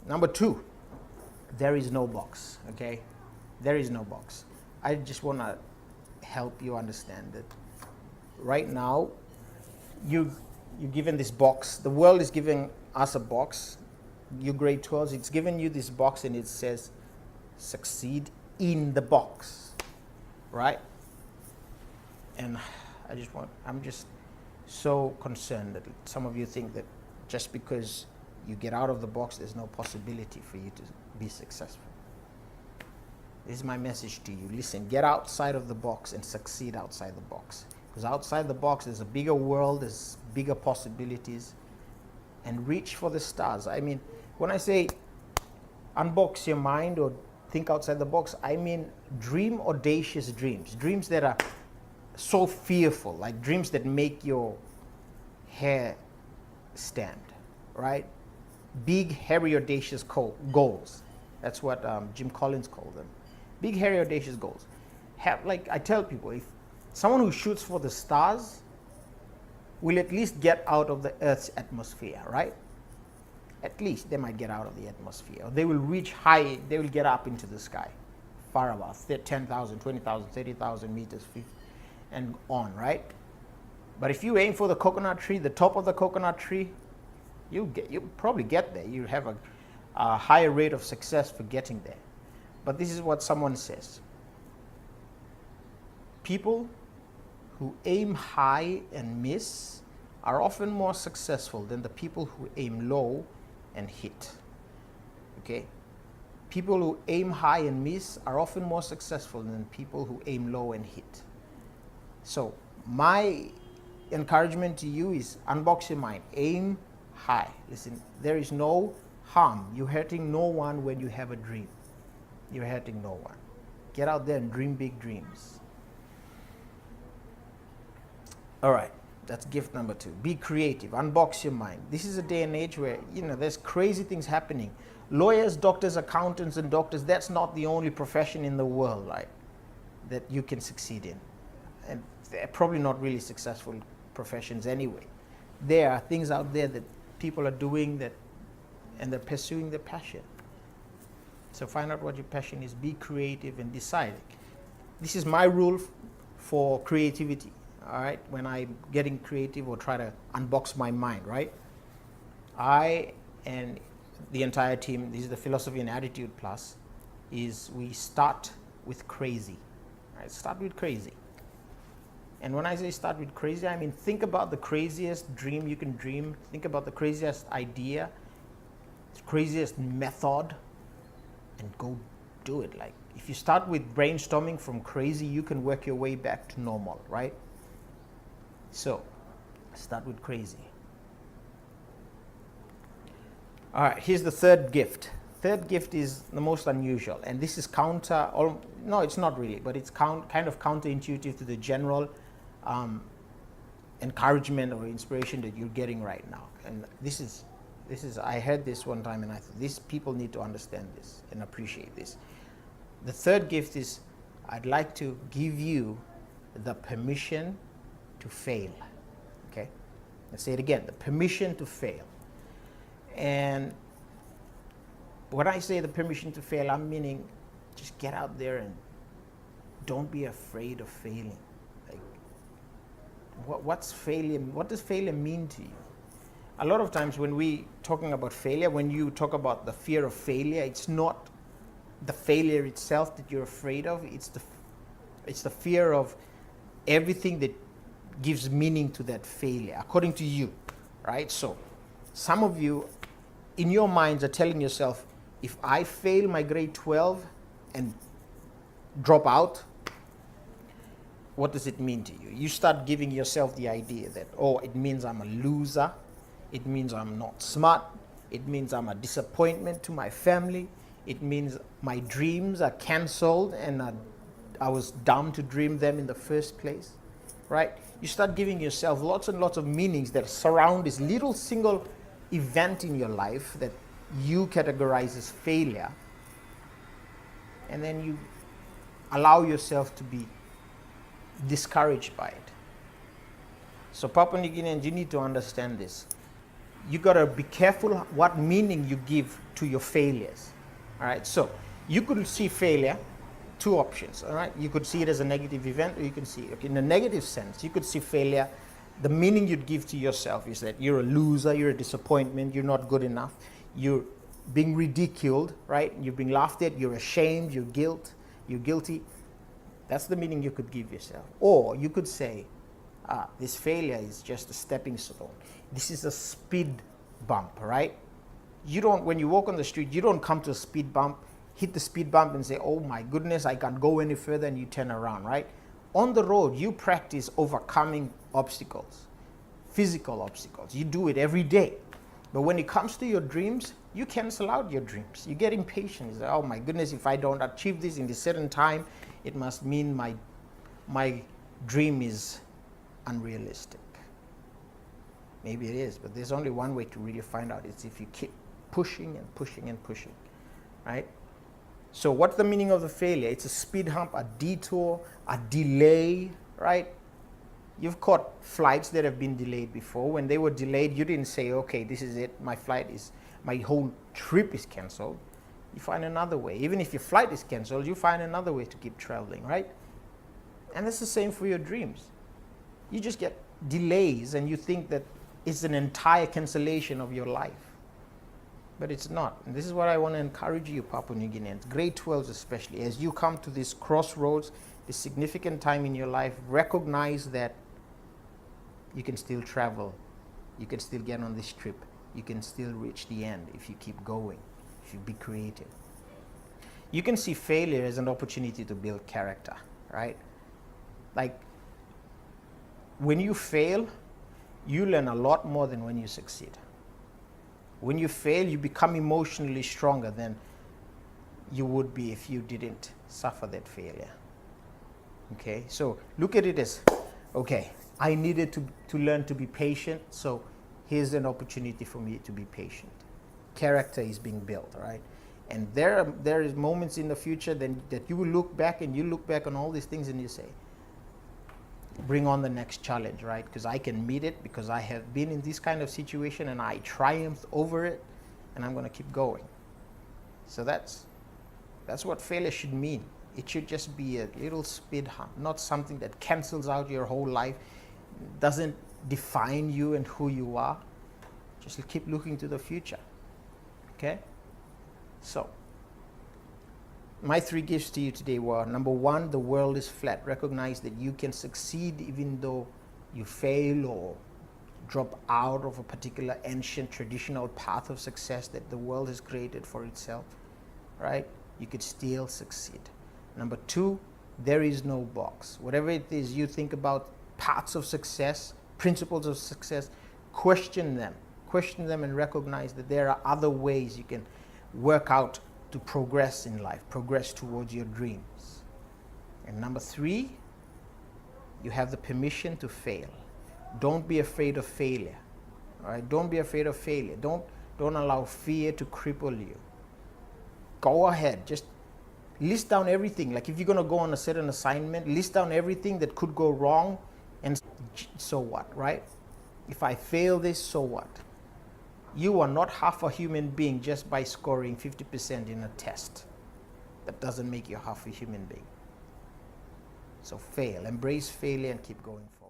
Number two, there is no box, okay? There is no box. I just want to help you understand that right now, you're given this box. The world is giving us a box. You grade 12s, it's given you this box and it says, succeed in the box, right? And I'm just so concerned that some of you think that just because you get out of the box, there's no possibility for you to be successful. This is my message to you. Listen, get outside of the box and succeed outside the box. Because outside the box, there's a bigger world, there's bigger possibilities, and reach for the stars. I mean, when I say unbox your mind or think outside the box, I mean dream audacious dreams. Dreams that are so fearful, like dreams that make your hair stand, right? Big, hairy, audacious goals. That's what Jim Collins called them. Big, hairy, audacious goals. Like I tell people, if someone who shoots for the stars will at least get out of the Earth's atmosphere, right? At least they might get out of the atmosphere. Or they will reach high, they will get up into the sky, far above, 10,000, 20,000, 30,000 meters, and on, right? But if you aim for the coconut tree, the top of the coconut tree, you'll probably get there. You'll have a higher rate of success for getting there. But this is what someone says. People who aim high and miss are often more successful than the people who aim low and hit. Okay? People who aim high and miss are often more successful than people who aim low and hit. So my encouragement to you is unbox your mind. Aim high. Listen, there is no harm. You're hurting no one when you have a dream. You're hurting no one. Get out there and dream big dreams. All right, that's gift number 2. Be creative. Unbox your mind. This is a day and age where, there's crazy things happening. Lawyers, doctors, accountants, and doctors, that's not the only profession in the world, right, that you can succeed in. And they're probably not really successful professions anyway. There are things out there that people are doing and they're pursuing their passion. So find out what your passion is, be creative, and decide. This is my rule for creativity, all right? When I'm getting creative or try to unbox my mind, right? I and the entire team, this is the Philosophy and Attitude Plus, is we start with crazy, right? Start with crazy. And when I say start with crazy, I mean think about the craziest dream you can dream. Think about the craziest idea, craziest method, and go do it. Like if you start with brainstorming from crazy, you can work your way back to normal, right? So start with crazy. All right, here's the third gift. Third gift is the most unusual, and this is no, it's not really, but it's kind of counterintuitive to the general encouragement or inspiration that you're getting right now. And this is I heard this one time and I thought, these people need to understand this and appreciate this. The third gift is, I'd like to give you the permission to fail. Okay? Let's say it again, the permission to fail. And when I say the permission to fail, I'm meaning just get out there and don't be afraid of failing. Like, what's failure? What does failure mean to you? A lot of times when we talking about failure, when you talk about the fear of failure, it's not the failure itself that you're afraid of. It's the fear of everything that gives meaning to that failure, according to you, right? So some of you, in your minds, are telling yourself, if I fail my grade 12 and drop out, what does it mean to you? You start giving yourself the idea that, oh, it means I'm a loser. It means I'm not smart. It means I'm a disappointment to my family. It means my dreams are canceled and I was dumb to dream them in the first place, right? You start giving yourself lots and lots of meanings that surround this little single event in your life that you categorize as failure. And then you allow yourself to be discouraged by it. So Papua New Guineans, you need to understand this. you got to be careful what meaning you give to your failures. All right, so you could see failure two options. All right, you could see it as a negative event, or you can see it in a negative sense. You could see failure, the meaning you'd give to yourself is that you're a loser, you're a disappointment, you're not good enough, you're being ridiculed, right? You're being laughed at, you're ashamed, you're guilty. That's the meaning you could give yourself. Or you could say, this failure is just a stepping stone. This is a speed bump, right? You don't, when you walk on the street, you don't come to a speed bump, hit the speed bump and say, oh my goodness, I can't go any further, and you turn around, right? On the road, you practice overcoming obstacles, physical obstacles. You do it every day. But when it comes to your dreams, you cancel out your dreams. You get impatient. You say, oh my goodness, if I don't achieve this in a certain time, it must mean my dream is unrealistic. Maybe it is, but there's only one way to really find out. It's if you keep pushing and pushing and pushing, right? So what's the meaning of the failure? It's a speed hump, a detour, a delay, right? You've caught flights that have been delayed before. When they were delayed, you didn't say, okay, this is it, my whole trip is canceled. You find another way. Even if your flight is canceled, you find another way to keep traveling, right? And it's the same for your dreams. You just get delays and you think that it's an entire cancellation of your life. But it's not. And this is what I want to encourage you, Papua New Guineans, grade 12s especially, as you come to this crossroads, this significant time in your life, recognize that you can still travel, you can still get on this trip, you can still reach the end if you keep going, if you be creative. You can see failure as an opportunity to build character, right? Like, when you fail, you learn a lot more than when you succeed. When you fail, you become emotionally stronger than you would be if you didn't suffer that failure. Okay, so look at it as, okay, I needed to learn to be patient, so here's an opportunity for me to be patient. Character is being built, right? And there is moments in the future that you will look back, and you look back on all these things and you say, bring on the next challenge, right? Because I can meet it, because I have been in this kind of situation and I triumphed over it, and I'm going to keep going. So that's what failure should mean. It should just be a little speed hump, not something that cancels out your whole life, doesn't define you and who you are. Just keep looking to the future. Okay? So, my 3 gifts to you today were, number 1, the world is flat. Recognize that you can succeed even though you fail or drop out of a particular ancient traditional path of success that the world has created for itself, right? You could still succeed. Number 2, there is no box. Whatever it is you think about, paths of success, principles of success, question them and recognize that there are other ways you can work out to progress in life, progress towards your dreams. And number 3, you have the permission to fail. Don't be afraid of failure. All right? Don't be afraid of failure. Don't allow fear to cripple you. Go ahead. Just list down everything. Like, if you're going to go on a certain assignment, list down everything that could go wrong, and so what, right? If I fail this, so what? You are not half a human being just by scoring 50% in a test. That doesn't make you half a human being. So fail, embrace failure, and keep going forward.